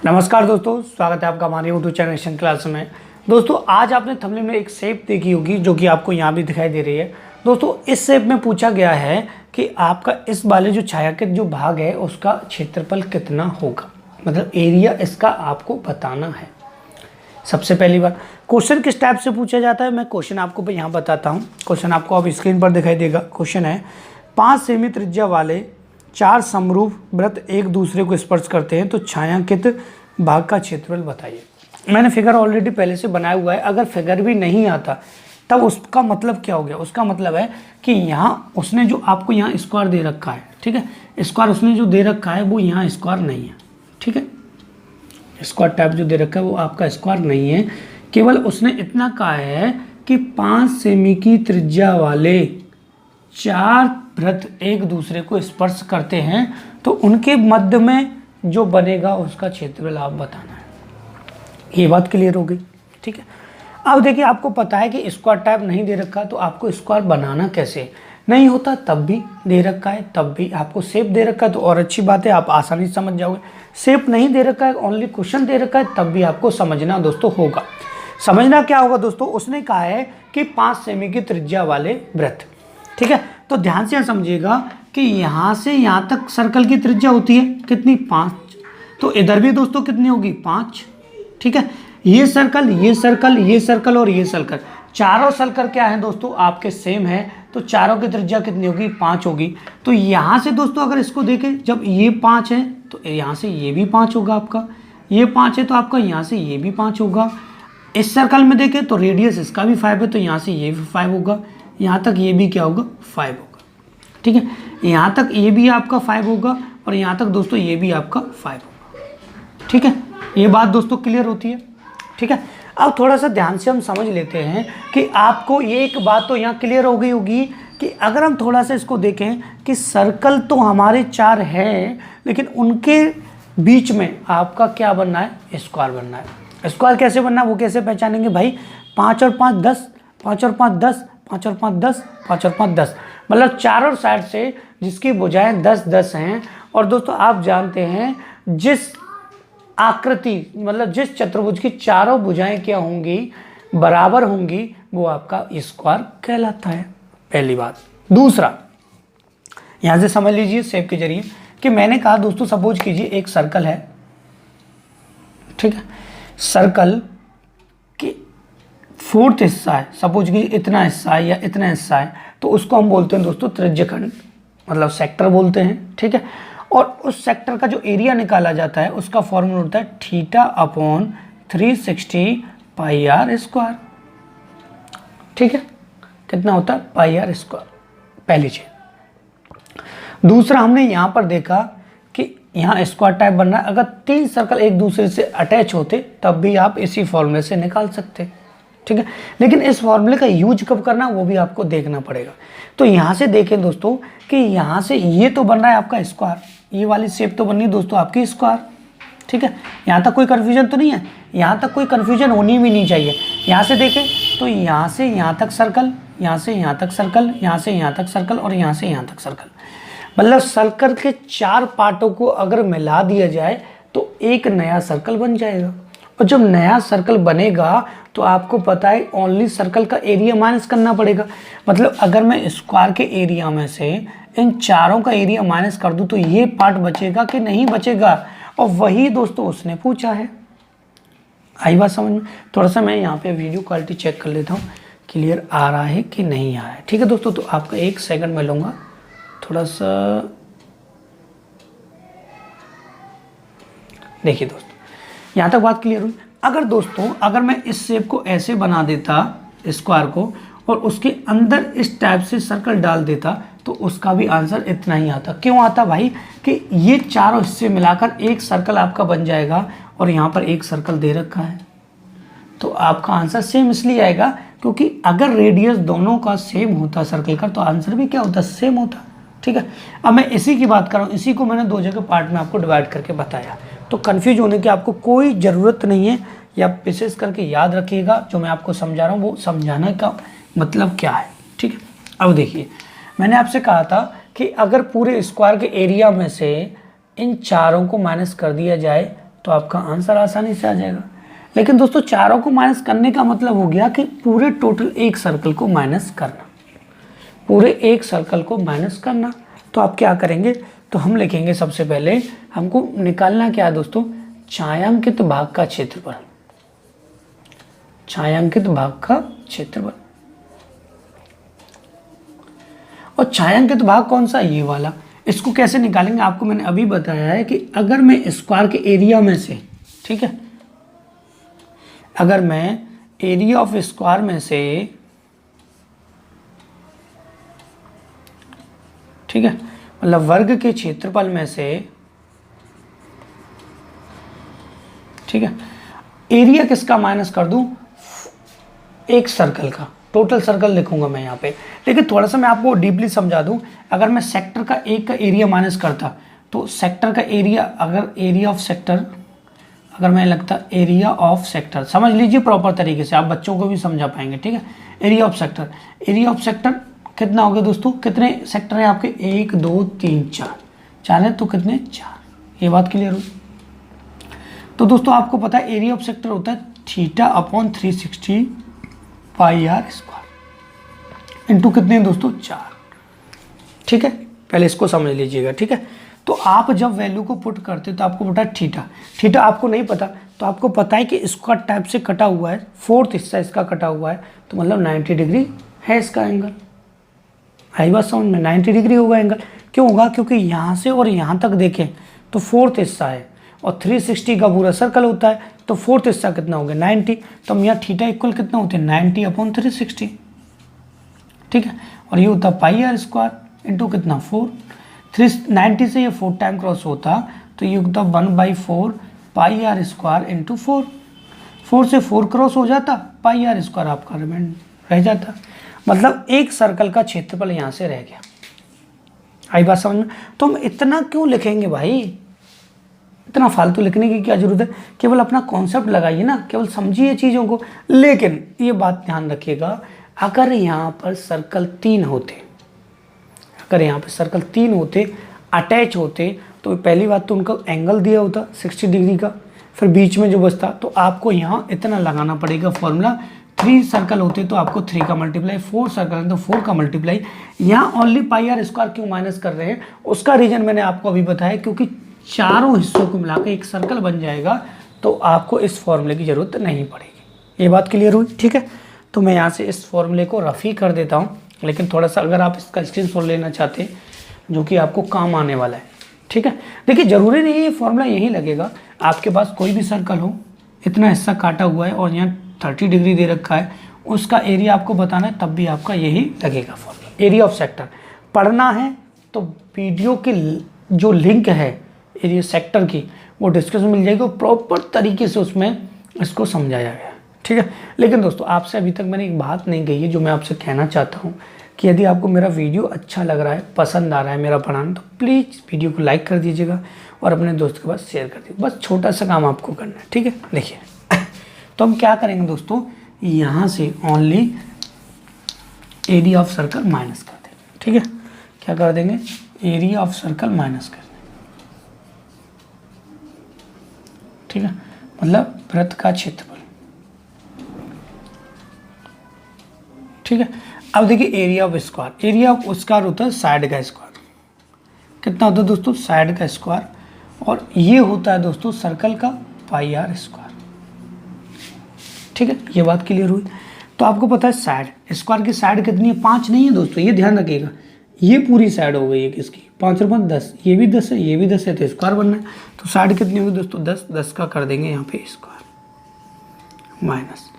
नमस्कार दोस्तों, स्वागत है आपका हमारे यूट्यूब चैनल एक्शन क्लास में। दोस्तों आज आपने थंबनेल में एक शेप देखी होगी जो कि आपको यहाँ भी दिखाई दे रही है। दोस्तों इस शेप में पूछा गया है कि आपका इस वाले जो छायांकित जो भाग है उसका क्षेत्रफल कितना होगा, मतलब एरिया इसका आपको बताना है। सबसे पहली बात, क्वेश्चन किस टाइप से पूछा जाता है मैं क्वेश्चन आपको यहाँ बताता हूँ। क्वेश्चन आपको अब स्क्रीन पर दिखाई देगा। क्वेश्चन है 5 सेमी त्रिज्या वाले 4 समरूप वृत्त एक दूसरे को स्पर्श करते हैं तो छायांकित भाग का क्षेत्रफल बताइए। मैंने फिगर ऑलरेडी पहले से बनाया हुआ है। अगर फिगर भी नहीं आता तब उसका मतलब क्या हो गया, उसका मतलब है कि यहाँ उसने जो आपको यहाँ स्क्वायर दे रखा है, ठीक है, स्क्वायर उसने जो दे रखा है वो यहाँ स्क्वायर नहीं है, ठीक है, स्क्वायर टाइप जो दे रखा है वो आपका स्क्वायर नहीं है। केवल उसने इतना कहा है कि 5 सेमी की त्रिज्या वाले 4 वृत्त एक दूसरे को स्पर्श करते हैं तो उनके मध्य में जो बनेगा उसका क्षेत्रफल आप बताना है। ये बात क्लियर हो गई, ठीक है। अब देखिए आपको पता है कि स्क्वायर टाइप नहीं दे रखा तो आपको स्क्वायर बनाना कैसे, नहीं होता तब भी दे रखा है तब भी, आपको शेप दे रखा है तो और अच्छी बात है, आप आसानी से समझ जाओगे। शेप नहीं दे रखा है, ओनली क्वेश्चन दे रखा है, तब भी आपको समझना दोस्तों होगा। समझना क्या होगा दोस्तों, उसने कहा है कि 5 सेमी की त्रिज्या वाले वृत्त, ठीक है। तो ध्यान से समझिएगा कि यहाँ से यहाँ तक सर्कल की त्रिज्या होती है कितनी, 5। तो इधर भी दोस्तों कितनी होगी, 5, ठीक है। ये सर्कल ये सर्कल ये सर्कल और ये सर्कल, चारों सर्कल क्या है दोस्तों आपके सेम है, तो चारों की त्रिज्या कितनी होगी, 5 होगी। तो यहाँ से दोस्तों अगर इसको देखें, जब ये 5 है तो यहाँ से ये भी 5 होगा आपका, ये 5 है तो आपका यहाँ से ये भी 5 होगा। इस सर्कल में देखें तो रेडियस इसका भी 5 है तो यहाँ से ये भी 5 होगा, यहाँ तक ये भी क्या होगा, 5 होगा, ठीक है। यहाँ तक ये भी आपका 5 होगा और यहाँ तक दोस्तों ये भी आपका 5 होगा, ठीक है। ये बात दोस्तों क्लियर होती है, ठीक है। अब थोड़ा सा ध्यान से हम समझ लेते हैं कि आपको ये एक बात तो यहाँ क्लियर हो गई होगी कि अगर हम थोड़ा सा इसको देखें कि सर्कल तो हमारे 4 हैं लेकिन उनके बीच में आपका क्या बनना है, स्क्वायर बनना है। स्क्वायर कैसे बनना है वो कैसे पहचानेंगे भाई, 5 और 5 10, 5 और 5 10, 5 और 5 10, 5 और 5 10, मतलब चारों साइड से जिसकी भुजाएं 10 10 हैं। और दोस्तों आप जानते हैं जिस आकृति मतलब जिस चतुर्भुज की चारों भुजाएं क्या होंगी, बराबर होंगी, वो आपका स्क्वायर कहलाता है, पहली बात। दूसरा, यहां से समझ लीजिए शेप के जरिए कि मैंने कहा दोस्तों सपोज कीजिए एक सर्कल है, ठीक है, सर्कल की 4th हिस्सा है, सपोज कीजिए इतना हिस्सा है या इतना हिस्सा है, तो उसको हम बोलते हैं दोस्तों त्रिज्यखंड, मतलब सेक्टर बोलते हैं, ठीक है। और उस सेक्टर का जो एरिया निकाला जाता है उसका फॉर्मूला होता है θ/360 πr², ठीक है। कितना होता है, πr², पहली चीज। दूसरा, हमने यहां पर देखा कि यहाँ स्क्वायर टाइप बनना है, अगर 3 सर्कल एक दूसरे से अटैच होते तब भी आप इसी फॉर्मूले से निकाल सकते, ठीक है। लेकिन इस फॉर्मूले का यूज कब करना वो भी आपको देखना पड़ेगा। तो यहाँ से देखें दोस्तों कि यहाँ से ये तो बन रहा है आपका स्क्वायर, ये वाली शेप तो बननी है दोस्तों आपकी स्क्वायर, ठीक है। यहाँ तक कोई कन्फ्यूजन तो नहीं है, यहाँ तक कोई कन्फ्यूजन होनी भी नहीं चाहिए। यहाँ से देखें तो यहाँ से यहाँ तक सर्कल, यहाँ से यहाँ तक सर्कल, यहाँ से यहाँ तक सर्कल और यहाँ से यहाँ तक सर्कल, मतलब सर्कल के 4 पार्टों को अगर मिला दिया जाए तो एक नया सर्कल बन जाएगा। और जब नया सर्कल बनेगा तो आपको पता है ओनली सर्कल का एरिया माइनस करना पड़ेगा। मतलब अगर मैं स्क्वायर के एरिया में से इन चारों का एरिया माइनस कर दूं तो ये पार्ट बचेगा कि नहीं बचेगा, और वही दोस्तों उसने पूछा है। आई बात समझ में। थोड़ा सा मैं यहाँ पे वीडियो क्वालिटी चेक कर लेता हूँ, क्लियर आ रहा है कि नहीं आ रहा है, ठीक है दोस्तों। तो आपका 1 सेकंड में लूँगा, थोड़ा सा देखिए दोस्तों, यहाँ तक बात क्लियर हुई। अगर दोस्तों अगर मैं इस शेप को ऐसे बना देता स्क्वायर को और उसके अंदर इस टाइप से सर्कल डाल देता तो उसका भी आंसर इतना ही आता। क्यों आता भाई, कि ये चारों हिस्से मिलाकर एक सर्कल आपका बन जाएगा और यहाँ पर एक सर्कल दे रखा है, तो आपका आंसर सेम इसलिए आएगा क्योंकि अगर रेडियस दोनों का सेम होता सर्कल का तो आंसर भी क्या होता, सेम होता, ठीक है। अब मैं इसी की बात कर रहा हूँ, इसी को मैंने 2 जगह पार्ट में आपको डिवाइड करके बताया, तो कन्फ्यूज होने की आपको कोई ज़रूरत नहीं है। या विशेष करके याद रखिएगा जो मैं आपको समझा रहा हूँ वो समझाने का मतलब क्या है, ठीक है। अब देखिए मैंने आपसे कहा था कि अगर पूरे स्क्वायर के एरिया में से इन चारों को माइनस कर दिया जाए तो आपका आंसर आसानी से आ जाएगा। लेकिन दोस्तों चारों को माइनस करने का मतलब हो गया कि पूरे टोटल एक सर्कल को माइनस करना, पूरे एक सर्कल को माइनस करना। तो आप क्या करेंगे, तो हम लिखेंगे सबसे पहले हमको निकालना क्या है दोस्तों, छायांकित भाग का क्षेत्रफल, छायांकित भाग का क्षेत्रफल। और छायांकित भाग कौन सा, ये वाला। इसको कैसे निकालेंगे आपको मैंने अभी बताया है कि अगर मैं स्क्वायर के एरिया में से, ठीक है, अगर मैं एरिया ऑफ स्क्वायर में से, ठीक है, मतलब वर्ग के क्षेत्रफल में से, ठीक है, एरिया किसका माइनस कर दूं, एक सर्कल का, टोटल सर्कल लिखूंगा मैं यहाँ पे। लेकिन थोड़ा सा मैं आपको डीपली समझा दूं, अगर मैं सेक्टर का एक का एरिया माइनस करता तो सेक्टर का एरिया, अगर एरिया ऑफ सेक्टर, अगर मैं लगता एरिया ऑफ सेक्टर, समझ लीजिए प्रॉपर तरीके से, आप बच्चों को भी समझा पाएंगे, ठीक है। Area of sector, area of sector कितना हो गया दोस्तों, कितने सेक्टर हैं आपके, 1 2 3 4, 4 है तो कितने 4, ये बात क्लियर हुई। तो दोस्तों आपको पता है एरिया ऑफ सेक्टर होता है theta upon 360 pi r square into कितने दोस्तों 4, ठीक है। पहले इसको समझ लीजिएगा, ठीक है। तो आप जब वैल्यू को पुट करते तो आपको पता है थीटा, थीटा आपको नहीं पता तो आपको पता है कि इसका टाइप से कटा हुआ है, फोर्थ हिस्सा इसका कटा हुआ है, तो मतलब 90 डिग्री है इसका एंगल। आई बात समझ में, 90 डिग्री होगा एंगल। क्यों होगा, क्योंकि यहाँ से और यहाँ तक देखें तो फोर्थ हिस्सा है और 360 का पूरा सर्कल होता है, तो फोर्थ हिस्सा कितना हो गया 90, तो हम यहाँ थीटा इक्वल कितना होते हैं 90 अपॉन 360, ठीक है। और ये होता पाई आर स्क्वायर इंटू कितना 4, 390 से ये 4 टाइम क्रॉस होता तो ये होता 1/4 पाई आर स्क्वायर इंटू 4, 4 से 4 क्रॉस हो जाता, पाई आर स्क्वायर आपका रिमेंड रह जाता। मतलब एक सर्कल का क्षेत्रफल यहाँ से रह गया। आई बात समझ में। तो हम इतना क्यों लिखेंगे भाई, इतना फालतू लिखने की क्या जरूरत है, केवल अपना कॉन्सेप्ट लगाइए ना, केवल समझिए चीज़ों को। लेकिन ये बात ध्यान रखिएगा, अगर यहाँ पर सर्कल 3 होते, अगर यहाँ पर सर्कल 3 होते अटैच होते, तो पहली बात तो उनका एंगल दिया होता 60 डिग्री का, फिर बीच में जो बचता, तो आपको यहाँ इतना लगाना पड़ेगा फॉर्मूला। 3 सर्कल होते तो आपको 3 का मल्टीप्लाई, 4 सर्कल है तो 4 का मल्टीप्लाई। यहाँ ओनली पाई आर स्क्वायर क्यों माइनस कर रहे हैं, उसका रीजन मैंने आपको अभी बताया, क्योंकि चारों हिस्सों को मिलाकर एक सर्कल बन जाएगा, तो आपको इस फॉर्मूले की ज़रूरत नहीं पड़ेगी। ये बात क्लियर हुई, ठीक है। तो मैं यहाँ से इस फॉर्मूले को रफ ही कर देता हूँ, लेकिन थोड़ा सा अगर आप इसका स्क्रीनशॉट लेना चाहते हैं जो कि आपको काम आने वाला है, ठीक है। देखिए ज़रूरी नहीं है ये फॉर्मूला यही लगेगा, आपके पास कोई भी सर्कल हो, इतना हिस्सा काटा हुआ है और यहाँ 30 डिग्री दे रखा है, उसका एरिया आपको बताना है, तब भी आपका यही लगेगा फॉर्मूला। एरिया ऑफ सेक्टर पढ़ना है तो वीडियो की जो लिंक है एरिया सेक्टर की, वो डिस्क्रिप्शन मिल जाएगी, प्रॉपर तरीके से उसमें इसको समझाया गया, ठीक है। लेकिन दोस्तों आपसे अभी तक मैंने एक बात नहीं कही है जो मैं आपसे कहना चाहता हूँ कि यदि आपको मेरा वीडियो अच्छा लग रहा है, पसंद आ रहा है मेरा पढ़ाना, तो प्लीज़ वीडियो को लाइक कर दीजिएगा और अपने दोस्त के पास शेयर कर दीजिएगा। बस छोटा सा काम आपको करना है, ठीक है। देखिए तो हम क्या करेंगे दोस्तों, यहाँ से only area of circle minus कर देंगे, ठीक है। क्या कर देंगे, एरिया ऑफ सर्कल माइनस कर देंगे, ठीक है, मतलब वृत्त का क्षेत्रफल, ठीक है। अब देखिए area of square, area of square होता है साइड का स्क्वायर, कितना होता है दोस्तों साइड का स्क्वायर, और ये होता है दोस्तों सर्कल का पाई आर स्क्वायर, ठीक है। ये बात क्लियर हुई। तो आपको पता है साइड, स्क्वायर की साइड कितनी है, 5 नहीं है दोस्तों, ये ध्यान रखिएगा, ये पूरी साइड हो गई है किसकी 5 और 5 10, ये भी 10 है, ये भी 10 है, तो स्क्वायर बनना है। तो साइड कितनी होगी दोस्तों 10, 10 का कर देंगे यहाँ पे स्क्वायर माइनस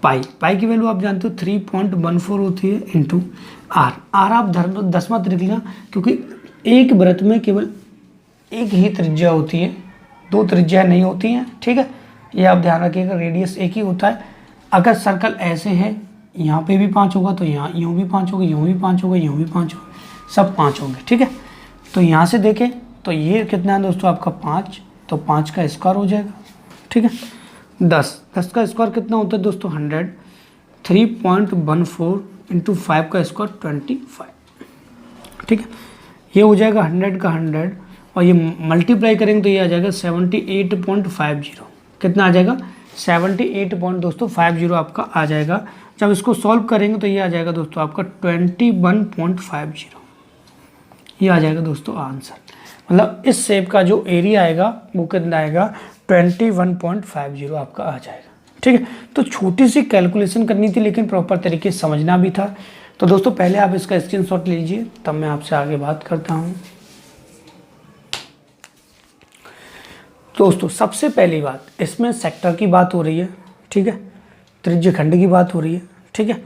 पाई, पाई की वैल्यू आप जानते हो 3.14 होती है इंटू आर, आर आप 10 मत लिख लेना, क्योंकि एक वृत्त में केवल एक ही त्रिज्या होती है, 2 त्रिज्या नहीं होती हैं, ठीक है। ये आप ध्यान रखिएगा, रेडियस एक ही होता है। अगर सर्कल ऐसे है, यहाँ पे भी 5 होगा तो यहाँ यूँ भी 5 होगा, यूँ भी 5 होगा, यूँ भी 5 होगा, सब 5 होंगे, ठीक है। तो यहाँ से देखें तो ये कितना है दोस्तों आपका 5, तो 5 का स्क्वायर हो जाएगा, ठीक है। 10 का स्क्वायर कितना होता है दोस्तों 100, 3.14 इंटू 5 का स्क्वायर 25, ठीक है। ये हो जाएगा 100 का 100 और ये मल्टीप्लाई करेंगे तो ये आ जाएगा 78.50। कितना आ जाएगा 78.50 आपका आ जाएगा। जब इसको सॉल्व करेंगे तो ये आ जाएगा दोस्तों आपका 21.50। ये आ जाएगा दोस्तों आंसर। मतलब इस शेप का जो एरिया आएगा वो कितना आएगा 21.50 आपका आ जाएगा। ठीक है, तो छोटी सी कैलकुलेशन करनी थी लेकिन प्रॉपर तरीके से समझना भी था। तो दोस्तों पहले आप इसका स्क्रीनशॉट लीजिए, तब मैं आपसे आगे बात करता हूँ। दोस्तों सबसे पहली बात, इसमें सेक्टर की बात हो रही है, ठीक है, त्रिज्यखंड की बात हो रही है, ठीक है।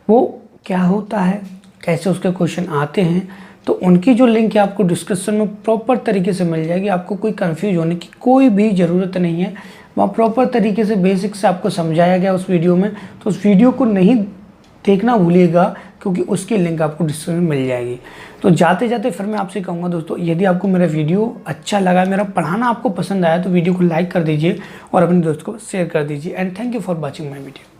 वो क्या होता है, कैसे उसके क्वेश्चन आते हैं, तो उनकी जो लिंक है आपको डिस्क्रिप्शन में प्रॉपर तरीके से मिल जाएगी। आपको कोई कंफ्यूज होने की कोई भी ज़रूरत नहीं है। वहाँ प्रॉपर तरीके से बेसिक से आपको समझाया गया उस वीडियो में। तो उस वीडियो को नहीं देखना भूलिएगा क्योंकि उसकी लिंक आपको डिस्क्रिप्शन में मिल जाएगी। तो जाते जाते फिर मैं आपसे कहूँगा दोस्तों, यदि आपको मेरा वीडियो अच्छा लगा, मेरा पढ़ाना आपको पसंद आया तो वीडियो को लाइक कर दीजिए और अपने दोस्त को शेयर कर दीजिए। And thank you for watching my video.